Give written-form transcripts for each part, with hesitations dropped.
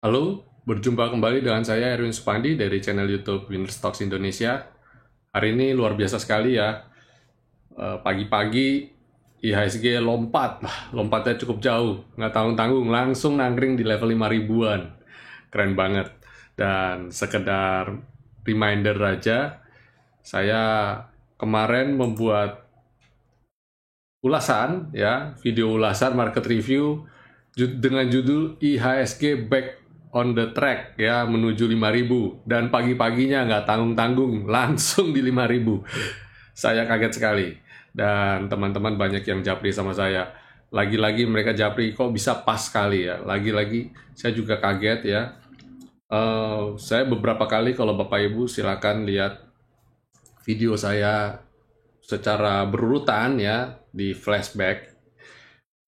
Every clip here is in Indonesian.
Halo, berjumpa kembali dengan saya Erwin Supandi dari channel YouTube Winner Stocks Indonesia. Hari ini luar biasa sekali ya. Pagi-pagi IHSG lompat, lompatnya cukup jauh, nggak tanggung-tanggung, langsung nangkring di level 5 ribuan. Keren banget. Dan sekedar reminder aja, saya kemarin membuat ulasan ya, video ulasan market review dengan judul IHSG back on the track ya menuju 5.000 dan pagi-paginya nggak tanggung-tanggung langsung di 5.000. Saya kaget sekali dan teman-teman banyak yang japri sama saya. Lagi-lagi mereka japri kok bisa pas sekali ya. Lagi-lagi saya juga kaget ya. Saya beberapa kali kalau Bapak Ibu silakan lihat video saya secara berurutan ya di flashback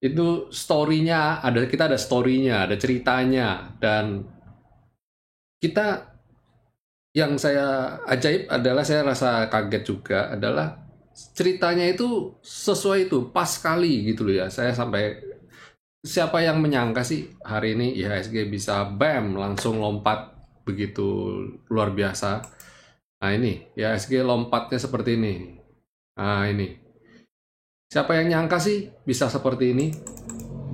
itu story-nya ada, kita ada story-nya, ada ceritanya, dan kita, yang saya ajaib adalah, saya rasa kaget juga adalah ceritanya itu sesuai, itu pas sekali gitu loh ya. Saya sampai, siapa yang menyangka sih hari ini IHSG bisa bam langsung lompat begitu luar biasa. Nah ini IHSG lompatnya seperti ini. Nah ini, siapa yang nyangka sih bisa seperti ini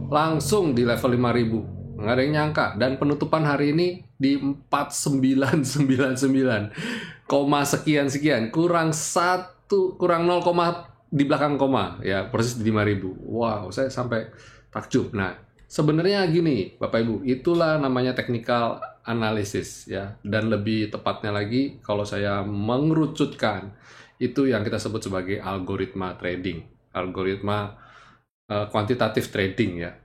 langsung di level 5.000, nggak ada yang nyangka. Dan penutupan hari ini di 4999 koma sekian sekian, kurang 0, di belakang koma ya, persis di 5.000. Wow, saya sampai takjub. Nah sebenarnya gini Bapak Ibu, itulah namanya technical analysis ya, dan lebih tepatnya lagi kalau saya mengerucutkan, itu yang kita sebut sebagai algoritma trading, algoritma kuantitatif trading ya.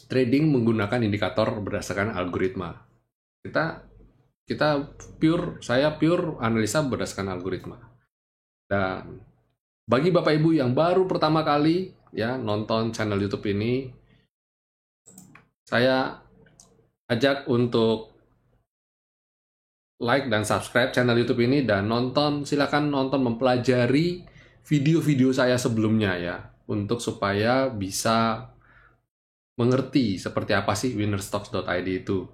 Trading menggunakan indikator berdasarkan algoritma. Kita kita pure, saya pure analisa berdasarkan algoritma. Dan bagi Bapak Ibu yang baru pertama kali ya nonton channel YouTube ini, saya ajak untuk like dan subscribe channel YouTube ini dan nonton, silakan nonton, mempelajari video-video saya sebelumnya ya, untuk supaya bisa mengerti seperti apa sih winnerstocks.id itu.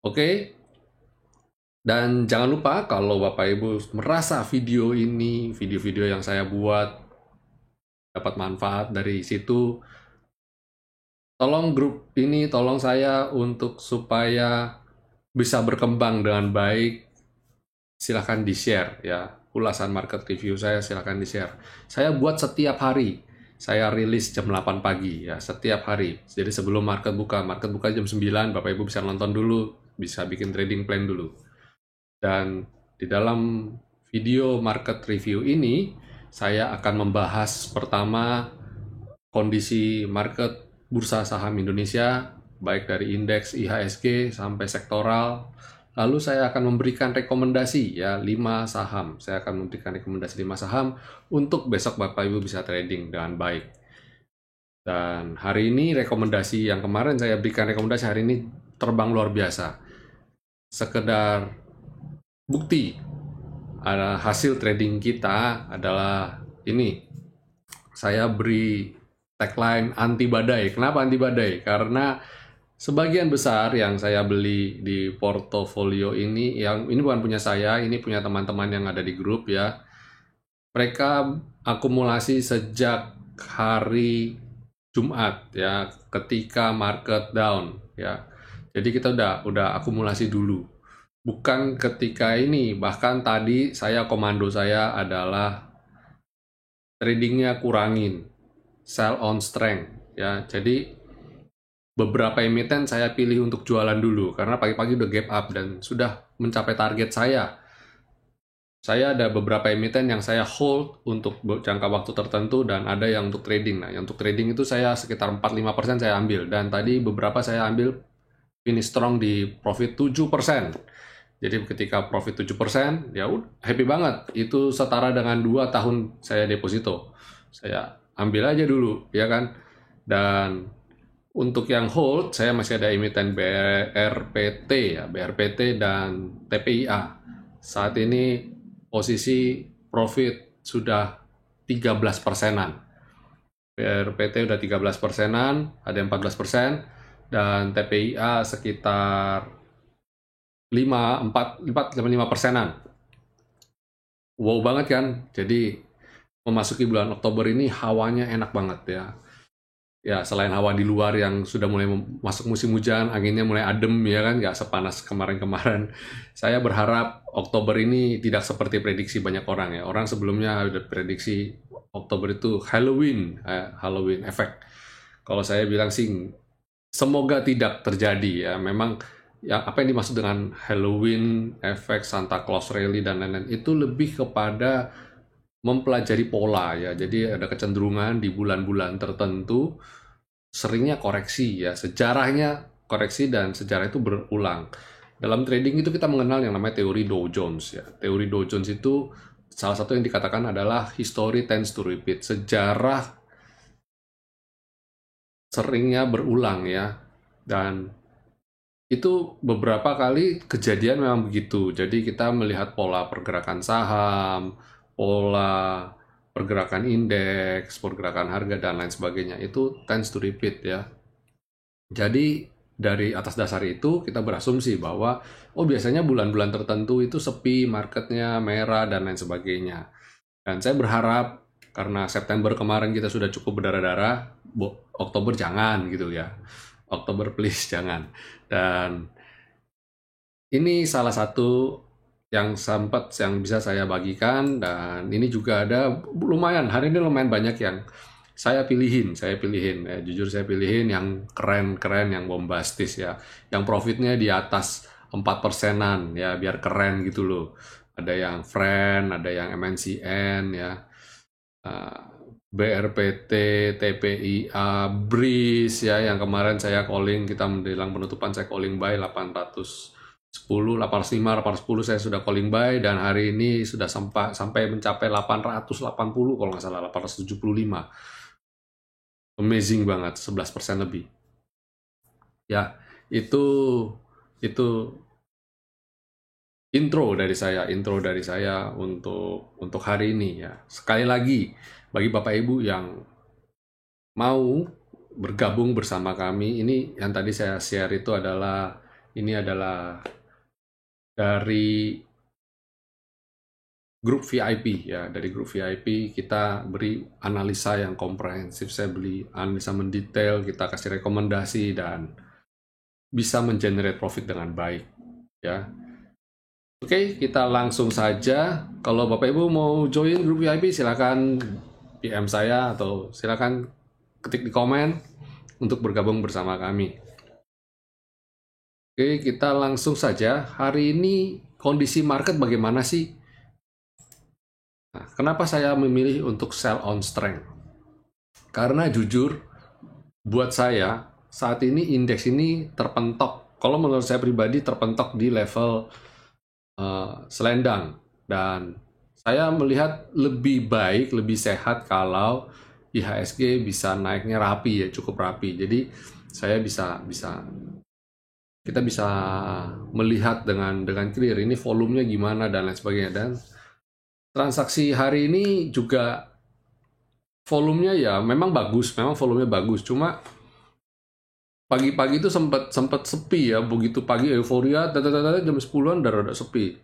Oke, dan jangan lupa kalau Bapak Ibu merasa video ini, video-video yang saya buat dapat manfaat dari situ, tolong grup ini, tolong saya untuk supaya bisa berkembang dengan baik, silahkan di-share ya. Ulasan market review saya silahkan di-share. Saya buat setiap hari. Saya rilis jam 8 pagi ya, setiap hari. Jadi sebelum market buka jam 9, Bapak Ibu bisa nonton dulu, bisa bikin trading plan dulu. Dan di dalam video market review ini, saya akan membahas pertama kondisi market bursa saham Indonesia, baik dari indeks IHSG sampai sektoral. Lalu saya akan memberikan rekomendasi ya 5 saham. Saya akan memberikan rekomendasi 5 saham untuk besok Bapak Ibu bisa trading dengan baik. Dan hari ini rekomendasi yang kemarin saya berikan rekomendasi, hari ini terbang luar biasa. Sekedar bukti ada hasil trading kita adalah ini. Saya beri tagline anti badai. Kenapa anti badai? Karena sebagian besar yang saya beli di portofolio ini, yang ini bukan punya saya, ini punya teman-teman yang ada di grup ya. Mereka akumulasi sejak hari Jumat ya, ketika market down ya. Jadi kita udah akumulasi dulu. Bukan ketika ini, bahkan tadi komando saya adalah tradingnya kurangin, sell on strength ya. Jadi beberapa emiten saya pilih untuk jualan dulu karena pagi-pagi udah gap up dan sudah mencapai target saya. Saya ada beberapa emiten yang saya hold untuk jangka waktu tertentu dan ada yang untuk trading. Nah, yang untuk trading itu saya sekitar 4-5% saya ambil, dan tadi beberapa saya ambil finish strong di profit 7%. Jadi ketika profit 7%, ya udah happy banget. Itu setara dengan 2 tahun saya deposito. Saya ambil aja dulu, ya kan? Dan untuk yang hold, saya masih ada emiten BRPT ya, BRPT dan TPIA. Saat ini posisi profit sudah 13%-an. BRPT udah 13%-an, ada yang 14%. dan TPIA sekitar 5,4-5 persenan. Wow banget kan? Jadi memasuki bulan Oktober ini hawanya enak banget ya. Ya, selain hawa di luar yang sudah mulai masuk musim hujan, anginnya mulai adem ya kan, nggak sepanas kemarin-kemarin. Saya berharap Oktober ini tidak seperti prediksi banyak orang ya. Orang sebelumnya udah prediksi Oktober itu Halloween, Halloween effect. Kalau saya bilang sih, semoga tidak terjadi ya. Memang ya apa yang dimaksud dengan Halloween effect, Santa Claus rally dan lain-lain itu lebih kepada mempelajari pola ya. Jadi ada kecenderungan di bulan-bulan tertentu seringnya koreksi ya. Sejarahnya koreksi dan sejarah itu berulang. Dalam trading itu kita mengenal yang namanya teori Dow Jones ya. Teori Dow Jones itu salah satu yang dikatakan adalah history tends to repeat. Sejarah seringnya berulang ya. Dan itu beberapa kali kejadian memang begitu. Jadi kita melihat pola pergerakan saham, pola pergerakan indeks, pergerakan harga, dan lain sebagainya. Itu tends to repeat ya. Jadi dari atas dasar itu kita berasumsi bahwa oh biasanya bulan-bulan tertentu itu sepi, marketnya merah, dan lain sebagainya. Dan saya berharap karena September kemarin kita sudah cukup berdarah-darah, Oktober jangan gitu ya. Oktober please jangan. Dan ini salah satu yang sempat yang bisa saya bagikan, dan ini juga ada lumayan, hari ini lumayan banyak yang saya pilihin ya, jujur saya pilihin yang keren-keren, yang bombastis ya, yang profitnya di atas 4 persenan ya, biar keren gitu loh. Ada yang Friend, ada yang MNCN ya, BRPT, TPIA, Breeze ya, yang kemarin saya calling, kita menjelang penutupan saya calling buy 810, 805, 810 saya sudah calling buy, dan hari ini sudah sampai mencapai 880 kalau nggak salah, 875. Amazing banget, 11% lebih. Ya, itu intro dari saya untuk hari ini ya. Sekali lagi, bagi Bapak Ibu yang mau bergabung bersama kami, ini yang tadi saya share itu adalah dari grup VIP ya. Dari grup VIP kita beri analisa yang komprehensif, saya beri analisa mendetail, kita kasih rekomendasi dan bisa mengenerate profit dengan baik ya. Oke, kita langsung saja. Kalau Bapak Ibu mau join grup VIP, silakan PM saya atau silakan ketik di komen untuk bergabung bersama kami. Oke, kita langsung saja. Hari ini kondisi market bagaimana sih? Nah, kenapa saya memilih untuk sell on strength? Karena jujur, buat saya saat ini indeks ini terpentok. Kalau menurut saya pribadi terpentok di level selendang, dan saya melihat lebih baik, lebih sehat kalau IHSG bisa naiknya rapi ya, cukup rapi. Jadi kita bisa melihat dengan clear ini volumenya gimana dan lain sebagainya. Dan transaksi hari ini juga volumenya ya memang bagus, memang volumenya bagus. Cuma pagi-pagi itu sempat sepi ya, begitu pagi euforia, jam 10-an udah sepi.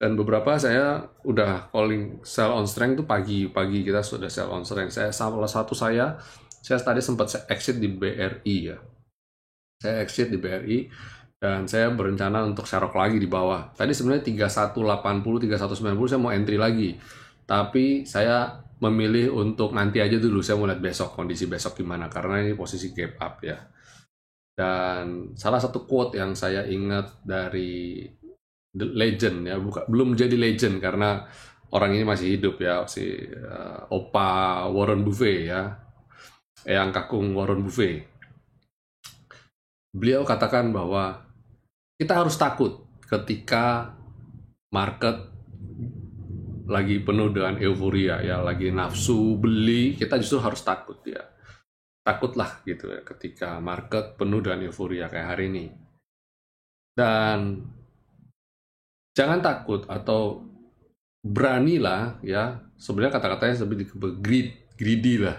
Dan beberapa saya udah calling sell on strength itu pagi kita sudah sell on strength. Salah satu saya tadi sempat exit di BRI ya. Saya exit di BRI dan saya berencana untuk serok lagi di bawah. Tadi sebenarnya 3180, 3190 saya mau entry lagi. Tapi saya memilih untuk nanti aja dulu, saya mau lihat besok, kondisi besok gimana, karena ini posisi gap up ya. Dan salah satu quote yang saya ingat dari The Legend ya, belum jadi legend karena orang ini masih hidup ya, si Opa Warren Buffett ya, Eyang Kakung Warren Buffett. Beliau katakan bahwa kita harus takut ketika market lagi penuh dengan euforia ya, lagi nafsu beli, kita justru harus takut ya. Takutlah gitu ya ketika market penuh dengan euforia kayak hari ini. Dan jangan takut atau beranilah ya, sebenarnya kata-katanya lebih greedy lah.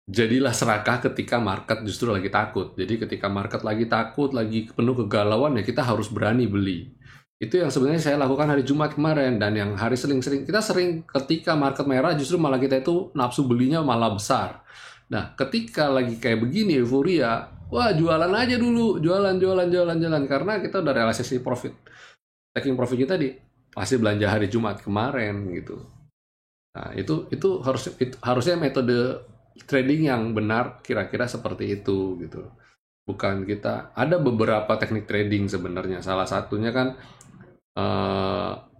jadilah serakah ketika market justru lagi takut. Jadi ketika market lagi takut, lagi penuh kegalauan, ya kita harus berani beli. Itu yang sebenarnya saya lakukan hari Jumat kemarin, dan yang hari sering kita sering ketika market merah justru malah kita itu nafsu belinya malah besar. Nah, ketika lagi kayak begini euforia, wah jualan aja dulu, jualan karena kita udah realisasi profit. Taking profit kita di hasil belanja hari Jumat kemarin gitu. Nah, itu harusnya metode trading yang benar kira-kira seperti itu gitu. Bukan kita ada beberapa teknik trading sebenarnya. Salah satunya kan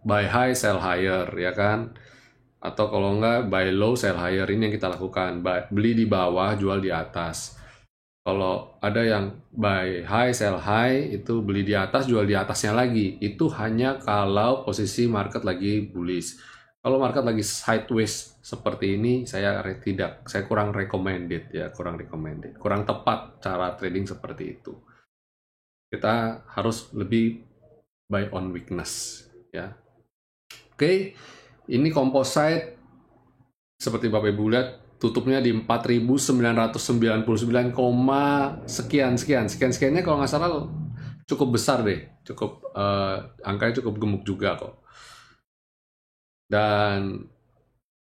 buy high sell higher ya kan. Atau kalau enggak buy low sell higher, ini yang kita lakukan. Beli di bawah, jual di atas. Kalau ada yang buy high sell high, itu beli di atas jual di atasnya lagi. Itu hanya kalau posisi market lagi bullish. Kalau market lagi sideways seperti ini, saya kurang recommended ya, kurang tepat cara trading seperti itu. Kita harus lebih buy on weakness ya. Oke, ini composite seperti Bapak Ibu lihat tutupnya di 4.999, sekiannya kalau nggak salah cukup besar deh, angkanya cukup gemuk juga kok. Dan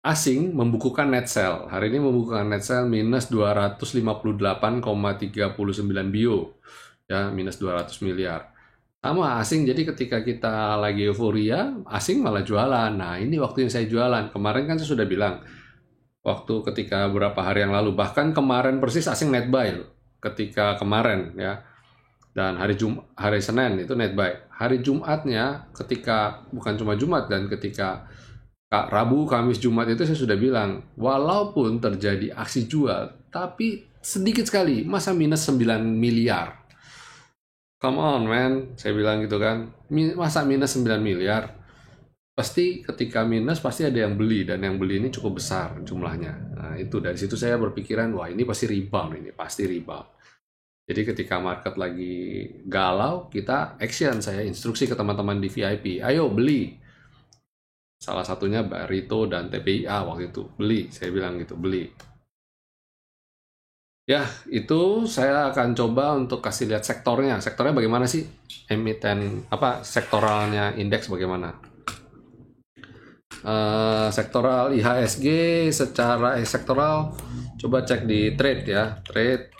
asing membukukan net sell. Hari ini membukukan net sell minus 258,39 bio. Ya, minus 200 miliar. Sama asing, jadi ketika kita lagi euforia, asing malah jualan. Nah, ini waktu yang saya jualan. Kemarin kan saya sudah bilang, waktu ketika beberapa hari yang lalu, bahkan kemarin persis asing net buy. Ketika kemarin ya. Dan hari Senin itu net buy. Hari Jumatnya ketika bukan cuma Jumat, dan ketika Rabu, Kamis, Jumat itu saya sudah bilang, walaupun terjadi aksi jual, tapi sedikit sekali, masa minus 9 miliar. Come on man, saya bilang gitu kan, masa minus 9 miliar? Pasti ketika minus pasti ada yang beli, dan yang beli ini cukup besar jumlahnya. Nah itu dari situ saya berpikiran, wah ini pasti rebound, Jadi ketika market lagi galau, kita action, saya instruksi ke teman-teman di VIP, ayo beli. Salah satunya Barito dan TPIA waktu itu, beli, saya bilang gitu, beli. Ya, itu saya akan coba untuk kasih lihat sektornya. Sektornya bagaimana sih? Emiten, sektoralnya indeks bagaimana? Sektoral IHSG secara sektoral, coba cek di trade ya, trade.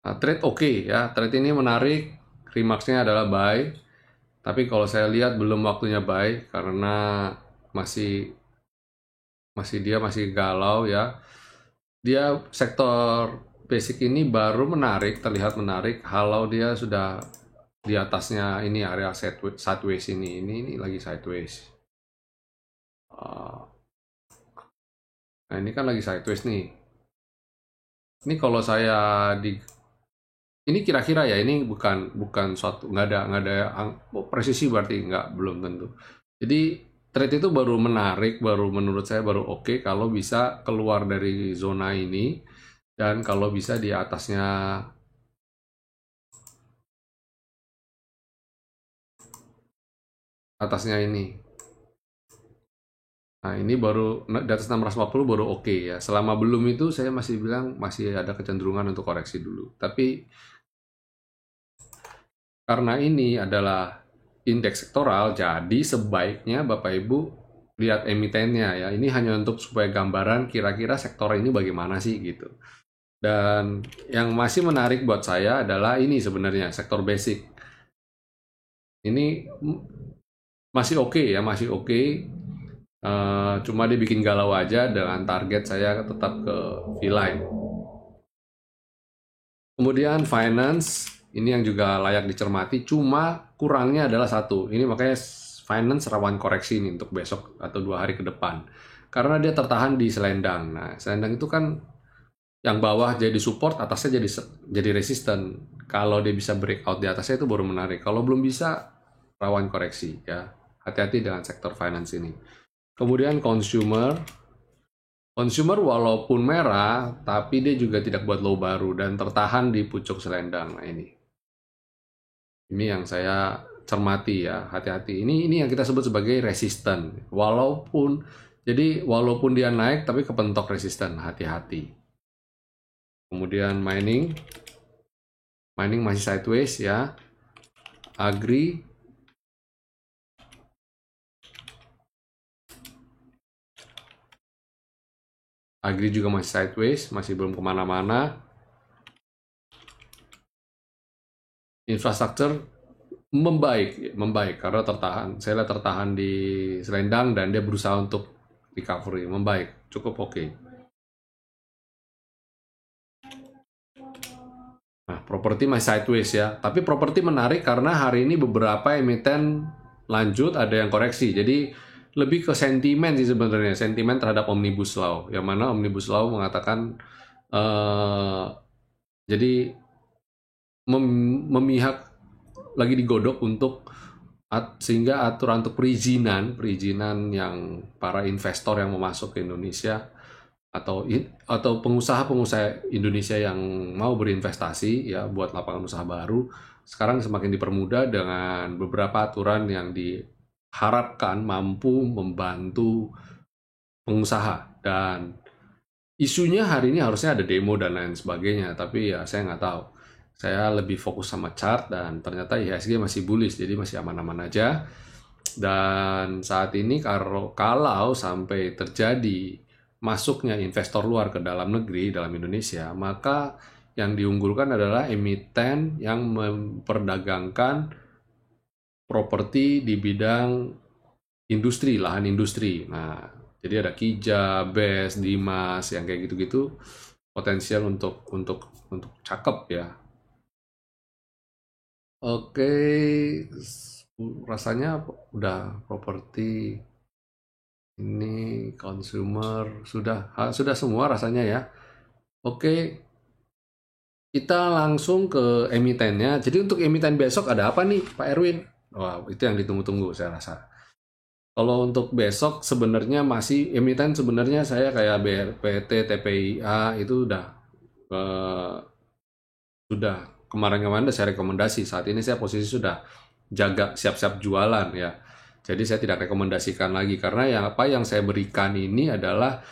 Nah, trade oke ya, trade ini menarik, remarksnya adalah buy, tapi kalau saya lihat belum waktunya buy karena masih galau ya. Dia sektor basic ini baru terlihat menarik kalau dia sudah di atasnya ini area sideways ini lagi sideways. Nah ini kan lagi sideways nih. Ini kalau saya ini kira-kira ya, ini bukan suatu, nggak ada presisi, berarti belum tentu. Jadi trade itu baru menarik, menurut saya baru oke kalau bisa keluar dari zona ini, dan kalau bisa di atasnya ini. Nah ini baru di atas 640 baru oke ya. Selama belum itu saya masih bilang masih ada kecenderungan untuk koreksi dulu. Tapi karena ini adalah indeks sektoral, jadi sebaiknya Bapak Ibu lihat emitennya ya. Ini hanya untuk supaya gambaran kira-kira sektor ini bagaimana sih gitu. Dan yang masih menarik buat saya adalah ini sebenarnya, sektor basic. Ini masih oke ya, masih oke. Cuma dia bikin galau aja, dengan target saya tetap ke V-line. Kemudian finance, ini yang juga layak dicermati, cuma kurangnya adalah satu. Ini makanya finance rawan koreksi ini untuk besok atau 2 hari ke depan. Karena dia tertahan di selendang. Nah, selendang itu kan yang bawah jadi support, atasnya jadi resisten. Kalau dia bisa breakout di atasnya itu baru menarik. Kalau belum bisa, rawan koreksi ya. Hati-hati dengan sektor finance ini. Kemudian consumer walaupun merah, tapi dia juga tidak buat low baru dan tertahan di pucuk selendang. Nah ini yang saya cermati ya, hati-hati. Ini yang kita sebut sebagai resisten. Walaupun dia naik tapi kepentok resisten, hati-hati. Kemudian mining masih sideways ya. Agri juga masih sideways, masih belum kemana-mana. Infrastruktur membaik karena saya lihat tertahan di selendang dan dia berusaha untuk recovery, membaik, cukup oke. Nah, properti masih sideways ya, tapi properti menarik karena hari ini beberapa emiten lanjut, ada yang koreksi, jadi lebih ke sentimen sih sebenarnya, sentimen terhadap Omnibus Law, yang mana Omnibus Law mengatakan jadi memihak lagi digodok sehingga aturan untuk perizinan yang para investor yang mau masuk ke Indonesia atau pengusaha Indonesia yang mau berinvestasi ya buat lapangan usaha baru sekarang semakin dipermudah dengan beberapa aturan yang diharapkan mampu membantu pengusaha. Dan isunya hari ini harusnya ada demo dan lain sebagainya, tapi ya saya nggak tahu. Saya lebih fokus sama chart dan ternyata IHSG masih bullish, jadi masih aman-aman aja. Dan saat ini kalau sampai terjadi masuknya investor luar ke dalam negeri, dalam Indonesia, maka yang diunggulkan adalah emiten yang memperdagangkan properti di bidang industri, lahan industri. Nah, jadi ada Kija, BES, Dimas, yang kayak gitu-gitu potensial untuk cakep ya. Oke, rasanya udah properti. Ini consumer sudah semua rasanya ya. Oke, kita langsung ke emitennya. Jadi untuk emiten besok ada apa nih, Pak Erwin? Wah, itu yang ditunggu-tunggu saya rasa. Kalau untuk besok sebenarnya masih emiten, sebenarnya saya kayak BRPT, TPIA itu sudah kemarin-kemarin saya rekomendasi. Saat ini saya posisi sudah jaga siap-siap jualan ya. Jadi saya tidak rekomendasikan lagi karena apa yang saya berikan ini adalah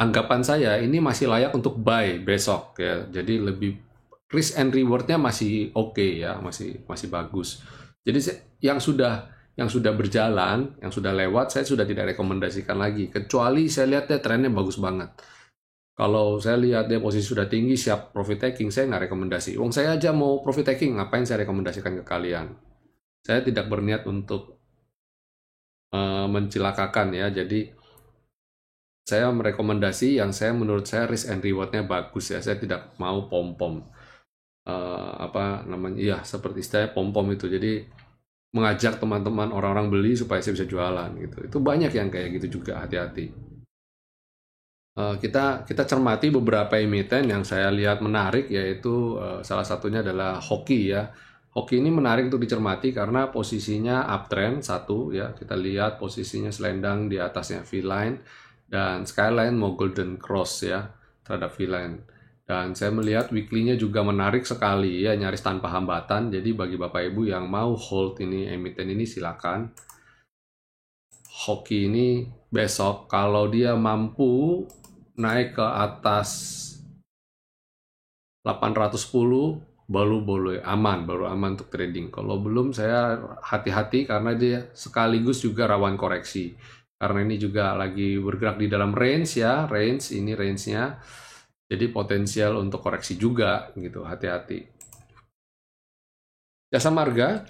anggapan saya ini masih layak untuk buy besok ya. Jadi lebih risk and rewardnya masih oke ya, masih bagus. Jadi yang sudah berjalan, yang sudah lewat, saya sudah tidak rekomendasikan lagi. Kecuali saya lihat trennya bagus banget. Kalau saya lihat dia posisi sudah tinggi, siap profit taking, saya nggak rekomendasi. Wong saya aja mau profit taking, ngapain saya rekomendasikan ke kalian? Saya tidak berniat untuk mencelakakan ya. Jadi saya merekomendasi yang menurut saya risk and rewardnya bagus ya. Saya tidak mau pom-pom. Apa namanya? Iya, seperti istilahnya pom-pom itu. Jadi mengajak teman-teman orang-orang beli supaya saya bisa jualan gitu. Itu banyak yang kayak gitu juga, hati-hati. Kita cermati beberapa emiten yang saya lihat menarik, yaitu salah satunya adalah Hoki ya. Hoki ini menarik untuk dicermati karena posisinya uptrend satu ya. Kita lihat posisinya selendang di atasnya V-line dan skyline mau golden cross ya terhadap V-line. Dan saya melihat weekly-nya juga menarik sekali ya, nyaris tanpa hambatan. Jadi bagi Bapak Ibu yang mau hold ini emiten ini silakan. Hoki ini besok kalau dia mampu naik ke atas 810 baru aman untuk trading. Kalau belum saya hati-hati karena dia sekaligus juga rawan koreksi. Karena ini juga lagi bergerak di dalam range ya, ini range-nya. Jadi potensial untuk koreksi juga gitu, hati-hati. Jasa Marga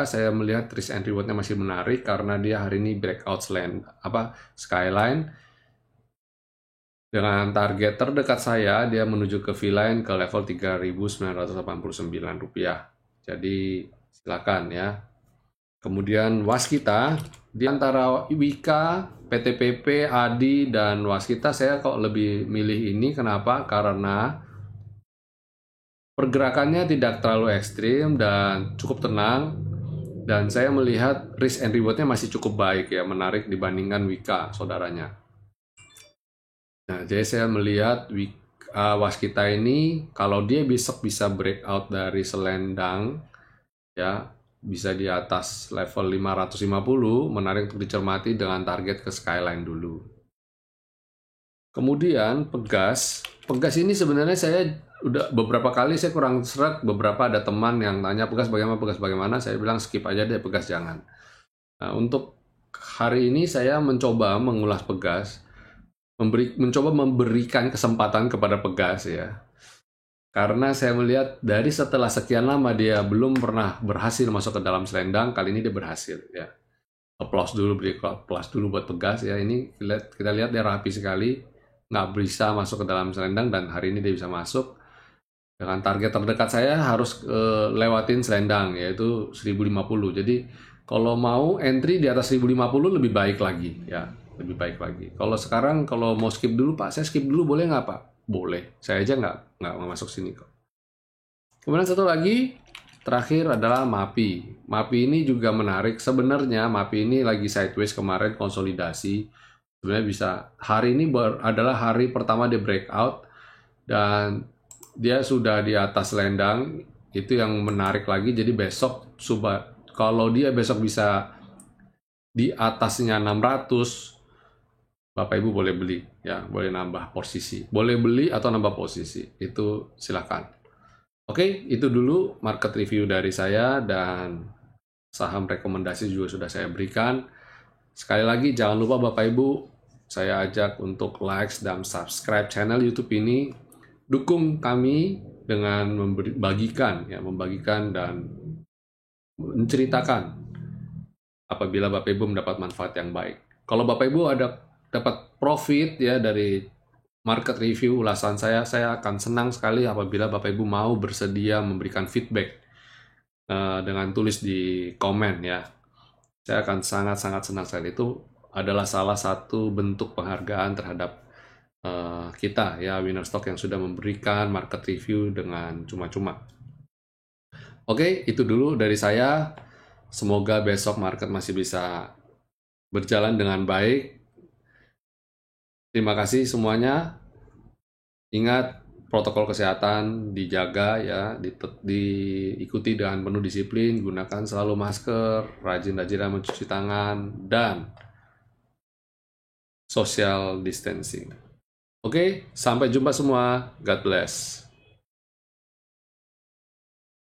saya melihat risk and reward-nya masih menarik karena dia hari ini breakout skyline. Dengan target terdekat saya, dia menuju ke V-line ke level Rp3.989. Jadi silakan ya. Kemudian Waskita, di antara Wika, PTPP, ADI, dan Waskita saya kok lebih milih ini. Kenapa? Karena pergerakannya tidak terlalu ekstrim dan cukup tenang. Dan saya melihat risk and reward-nya masih cukup baik ya, menarik dibandingkan Wika, saudaranya. Nah, jadi saya melihat Waskita ini kalau dia besok bisa breakout dari selendang ya, bisa di atas level 550, menarik untuk dicermati dengan target ke skyline dulu. Kemudian pegas ini sebenarnya saya udah beberapa kali saya kurang seret, beberapa ada teman yang tanya pegas bagaimana, saya bilang skip aja deh, pegas jangan. Nah, untuk hari ini saya mencoba mengulas pegas, mencoba memberikan kesempatan kepada pegas ya. Karena saya melihat dari setelah sekian lama dia belum pernah berhasil masuk ke dalam selendang, kali ini dia berhasil ya. Applause dulu, beri applause dulu buat pegas ya. Ini kita lihat dia rapi sekali, nggak bisa masuk ke dalam selendang, dan hari ini dia bisa masuk. Dengan target terdekat saya harus lewatin selendang, yaitu 1050. Jadi kalau mau entry di atas 1050 lebih baik lagi ya, lebih baik lagi. Kalau sekarang kalau mau skip dulu Pak, saya skip dulu boleh nggak Pak? Boleh, saya aja nggak masuk sini kok. Kemudian satu lagi terakhir adalah MAPI. MAPI ini juga menarik. Sebenarnya MAPI ini lagi sideways, kemarin konsolidasi. Sebenarnya bisa hari ini adalah hari pertama dia breakout dan dia sudah di atas selendang. Itu yang menarik lagi. Jadi besok kalau dia besok bisa di atasnya 600, Bapak Ibu boleh beli ya, boleh nambah posisi, boleh beli atau nambah posisi, itu silakan. Oke, itu dulu market review dari saya, dan saham rekomendasi juga sudah saya berikan. Sekali lagi jangan lupa Bapak Ibu, saya ajak untuk like dan subscribe channel YouTube ini. Dukung kami dengan membagikan dan menceritakan apabila Bapak Ibu mendapat manfaat yang baik. Kalau Bapak Ibu dapat profit ya dari market review ulasan saya akan senang sekali apabila Bapak Ibu mau bersedia memberikan feedback dengan tulis di komen ya. Saya akan sangat-sangat senang sekali. Itu adalah salah satu bentuk penghargaan terhadap kita ya, Winner Stock, yang sudah memberikan market review dengan cuma-cuma. Oke, itu dulu dari saya. Semoga besok market masih bisa berjalan dengan baik. Terima kasih semuanya. Ingat, protokol kesehatan dijaga ya, diikuti dengan penuh disiplin, gunakan selalu masker, rajin-rajin mencuci tangan, dan social distancing. Oke, sampai jumpa semua. God bless.